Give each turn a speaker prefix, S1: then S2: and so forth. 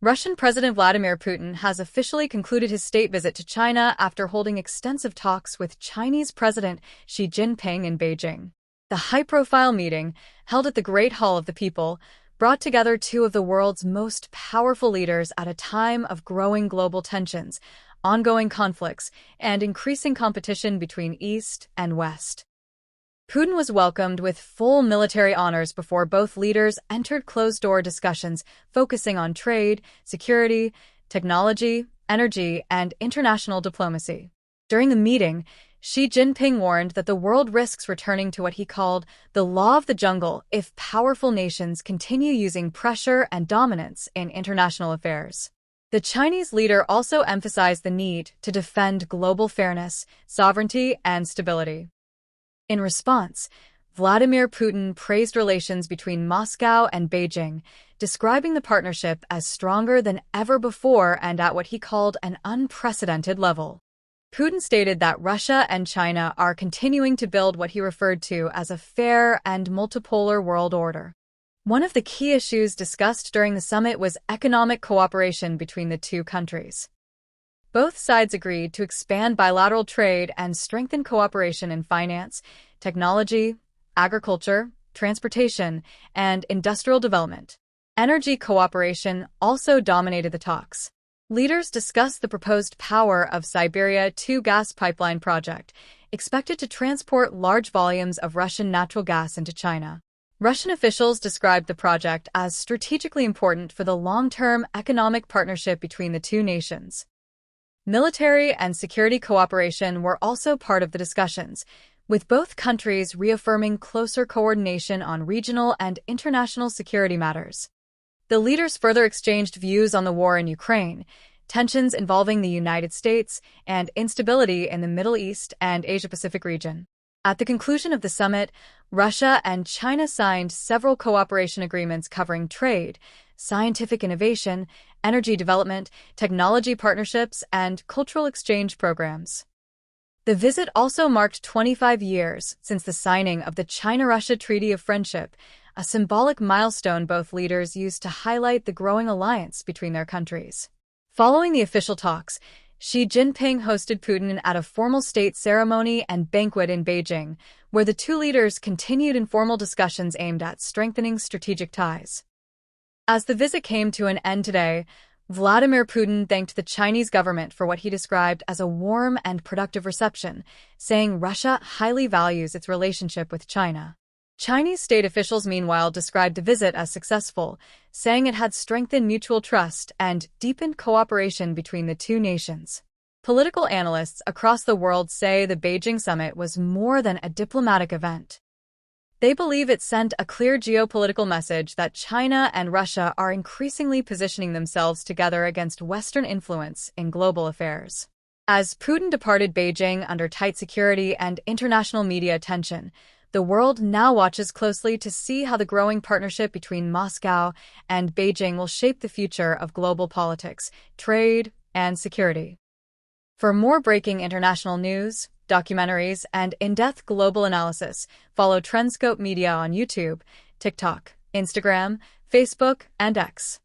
S1: Russian President Vladimir Putin has officially concluded his state visit to China after holding extensive talks with Chinese President Xi Jinping in Beijing. The high-profile meeting, held at the Great Hall of the People, brought together two of the world's most powerful leaders at a time of growing global tensions, ongoing conflicts, and increasing competition between East and West. Putin was welcomed with full military honors before both leaders entered closed-door discussions focusing on trade, security, technology, energy, and international diplomacy. During the meeting, Xi Jinping warned that the world risks returning to what he called the law of the jungle if powerful nations continue using pressure and dominance in international affairs. The Chinese leader also emphasized the need to defend global fairness, sovereignty, and stability. In response, Vladimir Putin praised relations between Moscow and Beijing, describing the partnership as stronger than ever before and at what he called an unprecedented level. Putin stated that Russia and China are continuing to build what he referred to as a fair and multipolar world order. One of the key issues discussed during the summit was economic cooperation between the two countries. Both sides agreed to expand bilateral trade and strengthen cooperation in finance, technology, agriculture, transportation, and industrial development. Energy cooperation also dominated the talks. Leaders discussed the proposed Power of Siberia 2 gas pipeline project, expected to transport large volumes of Russian natural gas into China. Russian officials described the project as strategically important for the long-term economic partnership between the two nations. Military and security cooperation were also part of the discussions, with both countries reaffirming closer coordination on regional and international security matters. The leaders further exchanged views on the war in Ukraine, tensions involving the United States, and instability in the Middle East and Asia-Pacific region. At the conclusion of the summit, Russia and China signed several cooperation agreements covering trade, scientific innovation, energy development, technology partnerships, and cultural exchange programs. The visit also marked 25 years since the signing of the China-Russia Treaty of Friendship, a symbolic milestone both leaders used to highlight the growing alliance between their countries. Following the official talks, Xi Jinping hosted Putin at a formal state ceremony and banquet in Beijing, where the two leaders continued informal discussions aimed at strengthening strategic ties. As the visit came to an end today, Vladimir Putin thanked the Chinese government for what he described as a warm and productive reception, saying Russia highly values its relationship with China. Chinese state officials, meanwhile, described the visit as successful, saying it had strengthened mutual trust and deepened cooperation between the two nations. Political analysts across the world say the Beijing summit was more than a diplomatic event. They believe it sent a clear geopolitical message that China and Russia are increasingly positioning themselves together against Western influence in global affairs. As Putin departed Beijing under tight security and international media attention, the world now watches closely to see how the growing partnership between Moscow and Beijing will shape the future of global politics, trade, and security. For more breaking international news, documentaries, and in-depth global analysis, follow Trendscope Media on YouTube, TikTok, Instagram, Facebook, and X.